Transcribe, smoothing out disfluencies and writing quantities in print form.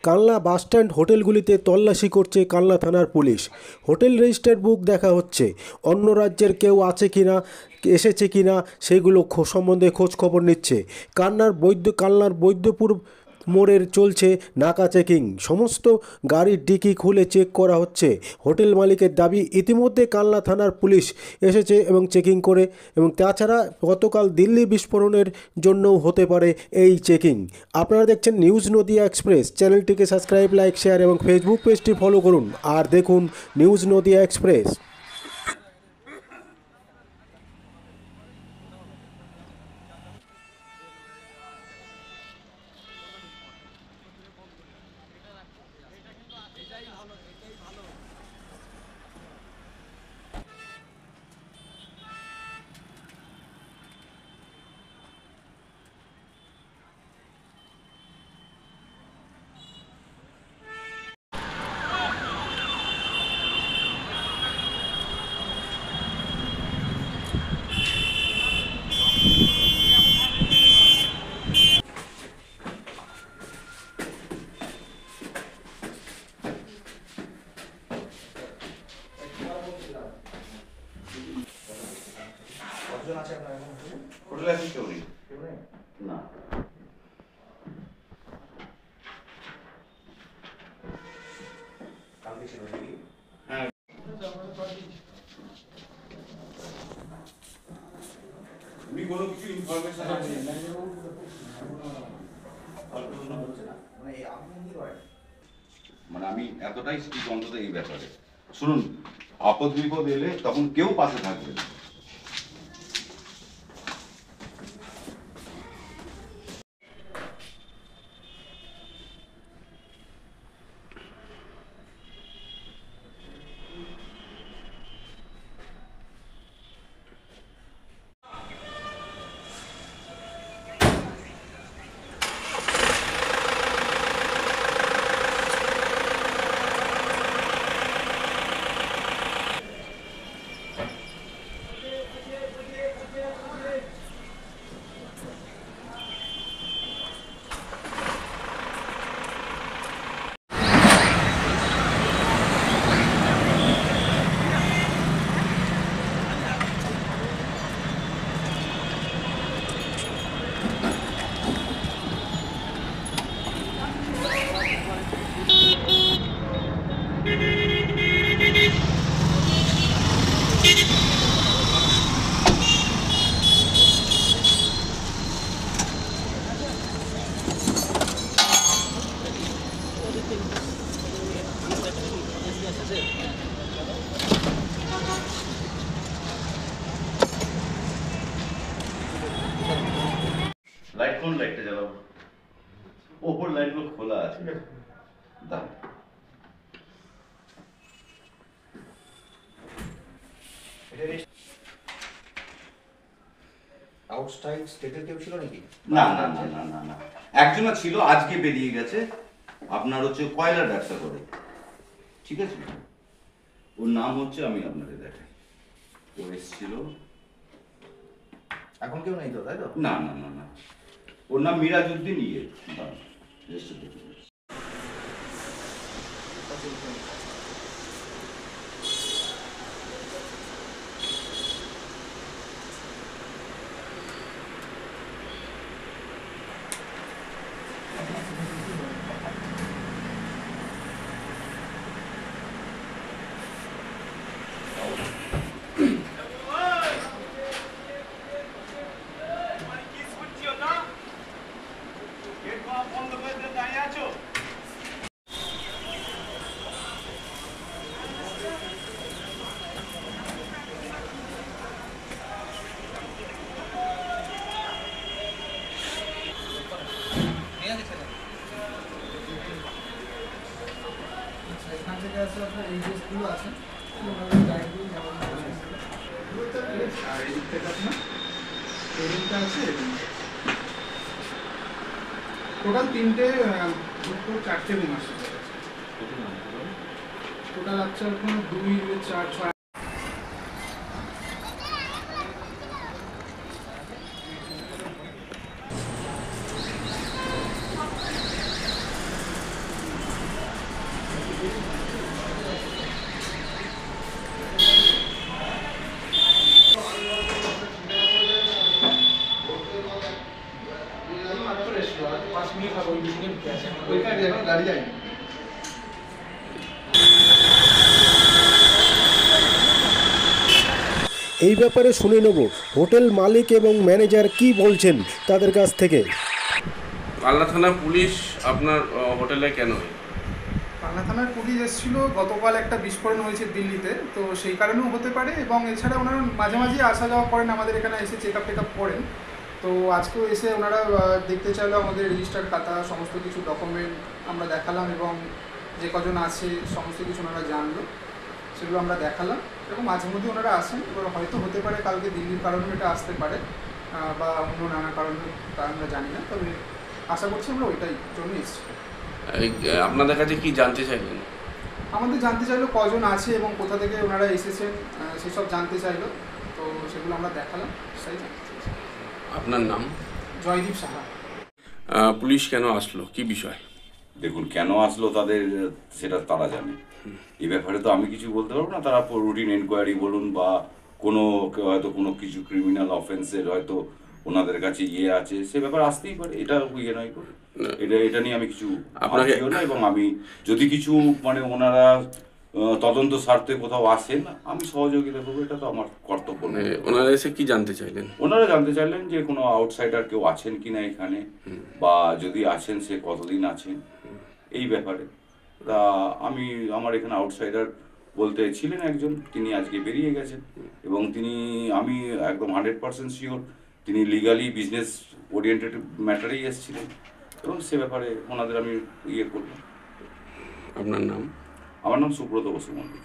Kalna bus stand হোটেলগুলিতে তল্লাশি করছে কালনা থানার পুলিশ। হোটেল রেজিস্টার বুক দেখা হচ্ছে। অন্য রাজ্যের কেউ আছে কিনা, এসেছে কিনা সেগুলো সম্বন্ধে খোঁজ খবর নিচ্ছে। কালনার বৈদ্যপুর মোড়ের চলছে নাকা চেকিং। সমস্ত গাড়ির ডিকি খুলে চেক করা হচ্ছে। হোটেল মালিকের দাবি, ইতিমধ্যে কালনা থানার পুলিশ এসেছে এবং চেকিং করে, এবং তাছাড়া গতকাল দিল্লি বিস্ফোরণের জন্যও হতে পারে এই চেকিং। আপনারা দেখছেন নিউজ নদিয়া এক্সপ্রেস। চ্যানেলটিকে সাবস্ক্রাইব, লাইক, শেয়ার এবং ফেসবুক পেজটি ফলো করুন। আর দেখুন নিউজ নদিয়া এক্সপ্রেস। হোটেলে আছে কেউ নেই না। হ্যাঁ, উনি কোনো কিছু ইনফরমেশন আছে মানে আমি এতটাই স্ট্রিক্ট অন্তত এই ব্যাপারে। শুনুন, আপদ বিপদ এলে তখন কেউ পাশে থাকবে না। লাইট কোন লাইটটা জ্বালাবো? ওপর লাইটগুলো খোলা আছে। দাঁড়ান, আউটসাইড স্টেটের কেউ ছিল নাকি? না না না না না না, একজন ছিল, আজকে বেরিয়ে গেছে। আপনার হচ্ছে কয়লার ব্যবসা করে, ঠিক আছে? ওর নাম হচ্ছে, আমি আপনাকে দেখাই, ও এসেছিল। এখন কেউ নেই তো, তাই তো? না না না না, ওর নাম মিরাজউদ্দিন ইয়ে। এখান থেকে আসলে আপনার এই ড্রেসগুলো আছে, আর এই দিক থেকে আপনার টেবিলটা আছে। টোটাল তিনটে, দুটো চারটে রুম আসছে। টোটাল আছে আপনার 2, 4, 6। গাড়ি যায়নি। এই ব্যাপারে শুনে নেব হোটেল মালিক এবং ম্যানেজার কি বলছেন তাদের কাছ থেকে। কালনা থানা পুলিশ আপনার হোটেলে কেন এলো? কালনা থানার পুলিশ এসেছিল, গতকাল একটা বিস্ফোরণ হয়েছে দিল্লিতে, তো সেই কারণেও হতে পারে, এবং এছাড়া ওনারা মাঝে মাঝে আসা যাওয়া করেন, আমাদের এখানে এসে চেক আপ করেন। তো আজকেও এসে ওনারা দেখতে চাইলো আমাদের রেজিস্টার খাতা, সমস্ত কিছু ডকুমেন্ট আমরা দেখালাম, এবং যে কজন আছে সমস্ত কিছু ওনারা জানলো, সেগুলো আমরা দেখালাম। এবং মাঝে মধ্যে ওনারা আসেন, এবার হয়তো হতে পারে কালকে দিল্লির কারণে এটা আসতে পারে, বা অন্য নানা কারণে, তা আমরা জানি না, তবে আশা করছি আমরা ওইটাই জন্য এসেছি। আপনাদের কাছে কি জানতে চাইলেন? আমাদের জানতে চাইলো কজন আছে এবং কোথা থেকে ওনারা এসেছেন, সেসব জানতে চাইলো, তো সেগুলো আমরা দেখালাম, সেটাই জানতে চাইছি। আপনার নাম? জয়দীপ সাহা। পুলিশ কেন আসলো, কি বিষয়? দেখুন, কেন আসলো তাদের সেটা তারা জানে। এই ব্যাপারে তো আমি কিছু বলতে পারবো না। তারা রুটিন এনকোয়ারি বলুন বা কোনো হয়তো কোনো কিছু ক্রিমিনাল অফেন্সের হয়তো ওনাদের কাছে আছে, সে ব্যাপারে আসতেই পারে। এটা নয় করে এটা নিয়ে আমি কিছু ভাবছিও না। এবং আমি যদি কিছু মানে ওনারা তদন্ত স্বার্থে কোথাও আসেন, আমি সহযোগিতা করবো, এটা তো আমার কর্তব্য নয়। ওনারা এসে কি জানতে চাইলেন? ওনারা জানতে চাইলেন যে কোনো আউটসাইডার কেউ আছেন কিনা এখানে, বা যদি আছেন সে কতদিন আছেন, এই ব্যাপারে। তা আমার এখানে আউটসাইডার বলতে ছিলেন একজন, তিনি আজকে বেরিয়ে গেছেন, এবং আমি একদম 100% শিওর তিনি লিগালি বিজনেস ওরিয়েন্টেড ম্যাটারেই এসেছিলেন, এবং সে ব্যাপারে ওনাদের আমি করলাম। আপনার নাম? আমার নাম সুব্রত বসু মল্লিক।